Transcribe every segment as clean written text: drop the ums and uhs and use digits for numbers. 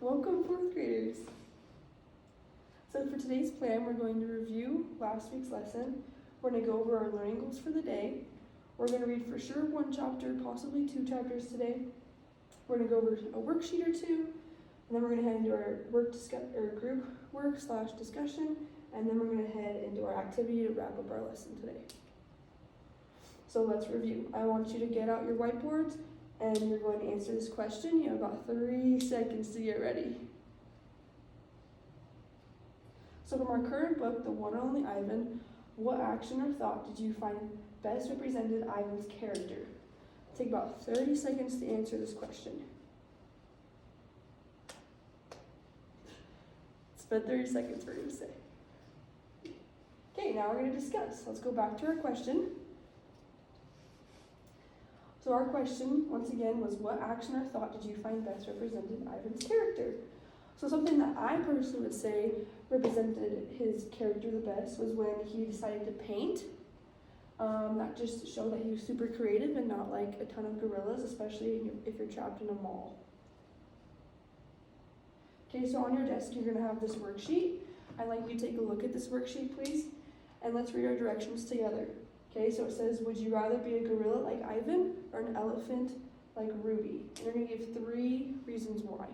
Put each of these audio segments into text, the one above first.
Welcome, fourth graders. So for today's plan, we're going to review last week's lesson. We're going to go over our learning goals for the day. We're going to read for sure one chapter, possibly two chapters today. We're going to go over a worksheet or two, and then we're going to head into our group work / discussion, and then we're going to head into our activity to wrap up our lesson today. So let's review. I want you to get out your whiteboards, and you're going to answer this question. You have about 3 seconds to get ready. So from our current book, The One and Only Ivan, what action or thought did you find best represented Ivan's character? Take about 30 seconds to answer this question. Spend 30 seconds, we're going to say. Okay, now we're going to discuss. Let's go back to our question. So our question, once again, was what action or thought did you find best represented Ivan's character? So something that I personally would say represented his character the best was when he decided to paint. That just showed that he was super creative and not like a ton of gorillas, especially if you're trapped in a mall. Okay, so on your desk you're going to have this worksheet. I'd like you to take a look at this worksheet, please, and let's read our directions together. Okay, so it says, would you rather be a gorilla like Ivan or an elephant like Ruby? And you're going to give 3 reasons why.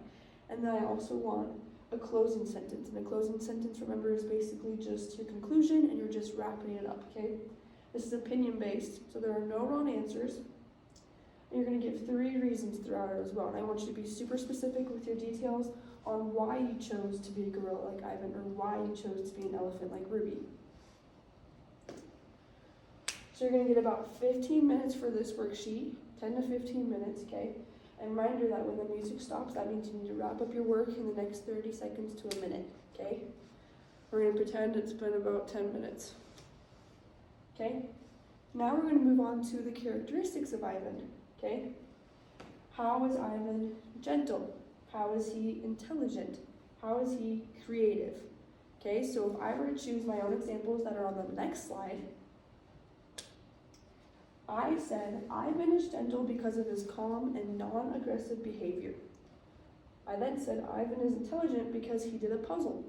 And then I also want a closing sentence. And a closing sentence, remember, is basically just your conclusion and you're just wrapping it up, okay? This is opinion-based, so there are no wrong answers. And you're going to give 3 reasons throughout it as well. And I want you to be super specific with your details on why you chose to be a gorilla like Ivan or why you chose to be an elephant like Ruby. So you're going to get about 15 minutes for this worksheet, 10 to 15 minutes, okay? And reminder that when the music stops, that means you need to wrap up your work in the next 30 seconds to a minute, okay? We're going to pretend it's been about 10 minutes, okay? Now we're going to move on to the characteristics of Ivan, okay? How is Ivan gentle? How is he intelligent? How is he creative? Okay, so if I were to choose my own examples that are on the next slide, I said, Ivan is gentle because of his calm and non-aggressive behavior. I then said, Ivan is intelligent because he did a puzzle.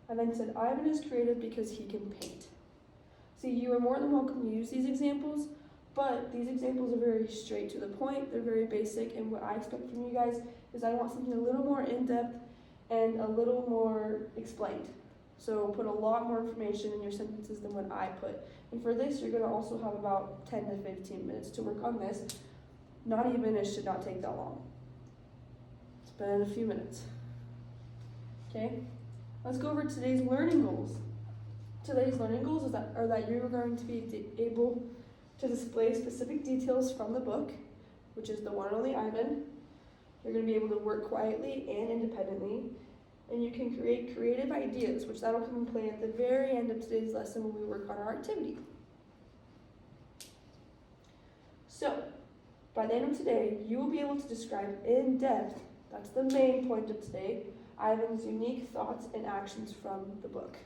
I then said, Ivan is creative because he can paint. See, you are more than welcome to use these examples, but these examples are very straight to the point, they're very basic, and what I expect from you guys is I want something a little more in-depth and a little more explained. So put a lot more information in your sentences than what I put. And for this, you're going to also have about 10 to 15 minutes to work on this. Not even, it should not take that long. Spend a few minutes. Okay, let's go over today's learning goals. Today's learning goals are that you're going to be able to display specific details from the book, which is The One and Only Ivan. You're going to be able to work quietly and independently. And you can create creative ideas, which that'll come in play at the very end of today's lesson when we work on our activity. So, by the end of today, you will be able to describe in depth, that's the main point of today, Ivan's unique thoughts and actions from the book.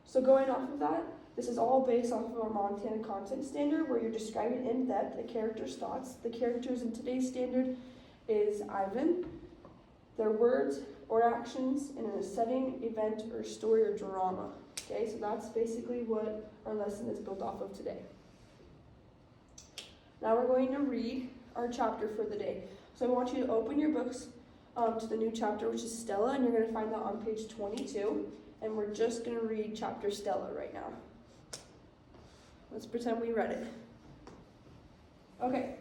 So going off of that, this is all based off of our Montana content standard where you're describing in depth a character's thoughts. The characters in today's standard is Ivan, their words or actions in a setting, event, or story or drama. Okay, so that's basically what our lesson is built off of today. Now we're going to read our chapter for the day. So I want you to open your books to the new chapter, which is Stella, and you're going to find that on page 22. And we're just going to read chapter Stella right now. Let's pretend we read it. Okay.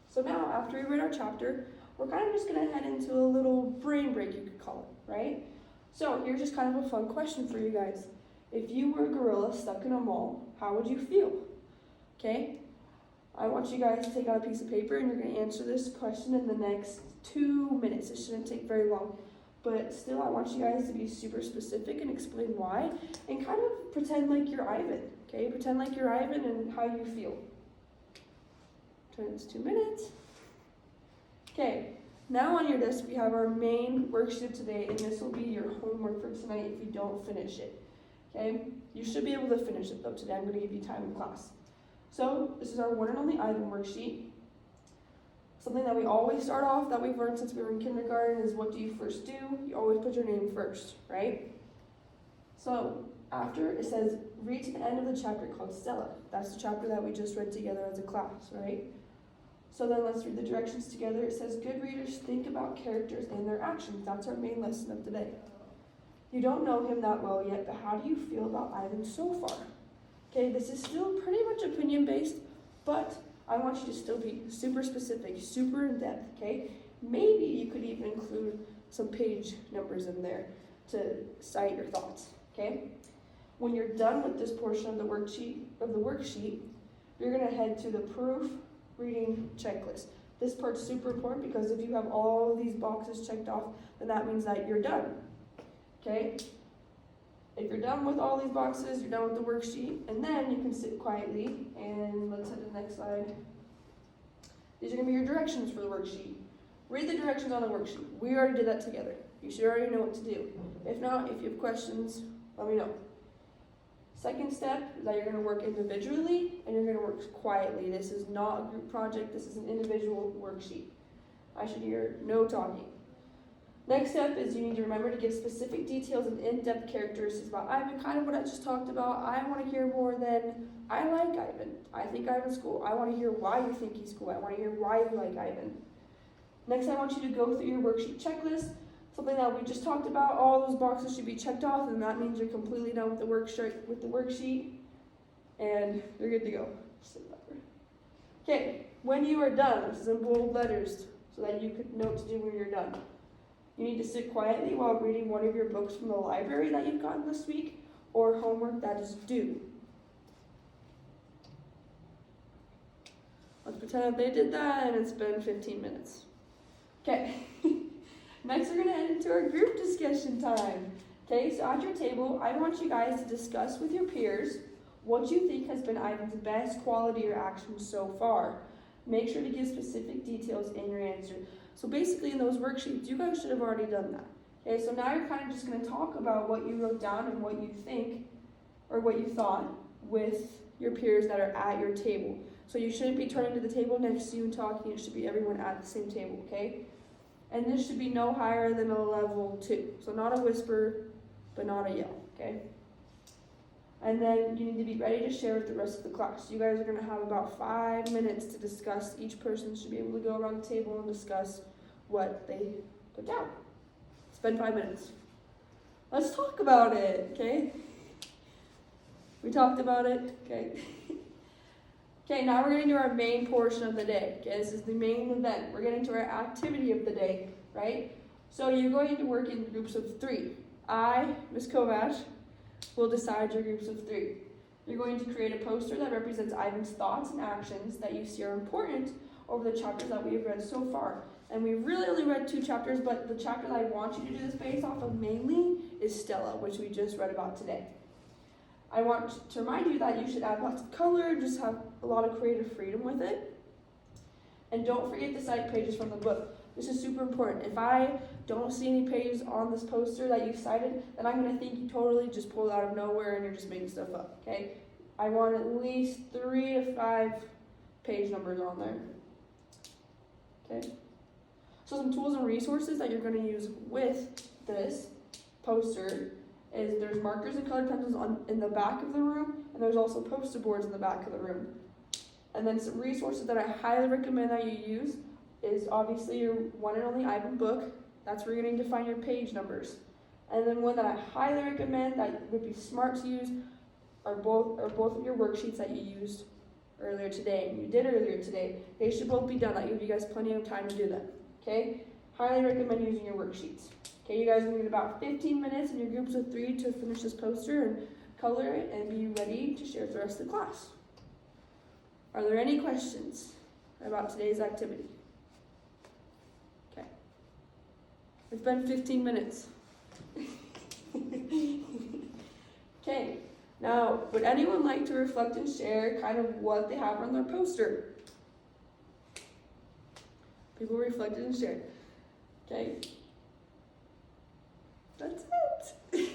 So now, after we read our chapter, we're kind of just going to head into a little brain break, you could call it, right? So here's just kind of a fun question for you guys. If you were a gorilla stuck in a mall, how would you feel? Okay? I want you guys to take out a piece of paper and you're going to answer this question in the next 2 minutes. It shouldn't take very long. But still, I want you guys to be super specific and explain why and kind of pretend like you're Ivan, okay? Pretend like you're Ivan and how you feel. It's 2 minutes. Okay, now on your desk we have our main worksheet today, and this will be your homework for tonight if you don't finish it. Okay, you should be able to finish it though today. I'm going to give you time in class. So this is our one and only Ivan worksheet. Something that we always start off, that we've learned since we were in kindergarten, is what do you first do? You always put your name first, right? So after it says, read to the end of the chapter called Stella. That's the chapter that we just read together as a class, right? So then let's read the directions together. It says, good readers think about characters and their actions. That's our main lesson of today. You don't know him that well yet, but how do you feel about Ivan so far? Okay, this is still pretty much opinion-based, but I want you to still be super specific, super in-depth, okay? Maybe you could even include some page numbers in there to cite your thoughts, okay? When you're done with this portion of the worksheet, you're gonna head to the proof reading checklist. This part's super important because if you have all of these boxes checked off, then that means that you're done, okay? If you're done with all these boxes, you're done with the worksheet, and then you can sit quietly, and let's head to the next slide. These are gonna be your directions for the worksheet. Read the directions on the worksheet. We already did that together. You should already know what to do. If not, if you have questions, let me know. Second step is that you're gonna work individually, and you're gonna work quietly. This is not a group project, this is an individual worksheet. I should hear no talking. Next step is you need to remember to give specific details and in-depth characteristics about Ivan, kind of what I just talked about. I want to hear more than, I like Ivan. I think Ivan's cool. I want to hear why you think he's cool. I want to hear why you like Ivan. Next, I want you to go through your worksheet checklist, something that we just talked about. All those boxes should be checked off, and that means you're completely done with the worksheet, and you're good to go. Okay, when you are done, this is in bold letters, so that you could know what to do when you're done. You need to sit quietly while reading one of your books from the library that you've gotten this week, or homework that is due. Let's pretend that they did that and it's been 15 minutes. Okay, next we're gonna head into our group discussion time. Okay, so at your table, I want you guys to discuss with your peers what you think has been Ivan's best quality or action so far. Make sure to give specific details in your answer. So basically in those worksheets, you guys should have already done that. Okay, so now you're kind of just going to talk about what you wrote down and what you think, or what you thought, with your peers that are at your table. So you shouldn't be turning to the table next to you and talking, it should be everyone at the same table, okay? And this should be no higher than a level 2. So not a whisper, but not a yell, okay? And then you need to be ready to share with the rest of the class. You guys are going to have about 5 minutes to discuss. Each person should be able to go around the table and discuss what they put down. Spend 5 minutes. Let's talk about it, okay? We talked about it, okay? Okay, now we're getting to our main portion of the day. Okay, this is the main event. We're getting to our activity of the day, right? So you're going to work in groups of 3. I, Ms. Kovatch, will decide your groups of 3. You're going to create a poster that represents Ivan's thoughts and actions that you see are important over the chapters that we have read so far. And we really only read 2 chapters, but the chapter that I want you to do this based off of mainly is Stella, which we just read about today. I want to remind you that you should add lots of color, just have a lot of creative freedom with it. And don't forget to cite pages from the book. This is super important. If I don't see any pages on this poster that you cited, then I'm going to think you totally just pulled out of nowhere and you're just making stuff up, okay? I want at least 3 to 5 page numbers on there, okay? So some tools and resources that you're going to use with this poster is there's markers and colored pencils in the back of the room, and there's also poster boards in the back of the room. And then some resources that I highly recommend that you use is obviously your one and only Ivan book. That's where you're going to find your page numbers. And then one that I highly recommend that would be smart to use are both of your worksheets that you used earlier today and you did earlier today. They should both be done. That give you guys plenty of time to do them. Okay? Highly recommend using your worksheets. Okay, you guys will need about 15 minutes in your groups of 3 to finish this poster and color it and be ready to share with the rest of the class. Are there any questions about today's activity? Okay. It's been 15 minutes. Okay, now would anyone like to reflect and share kind of what they have on their poster? People reflected and shared. Okay. That's it.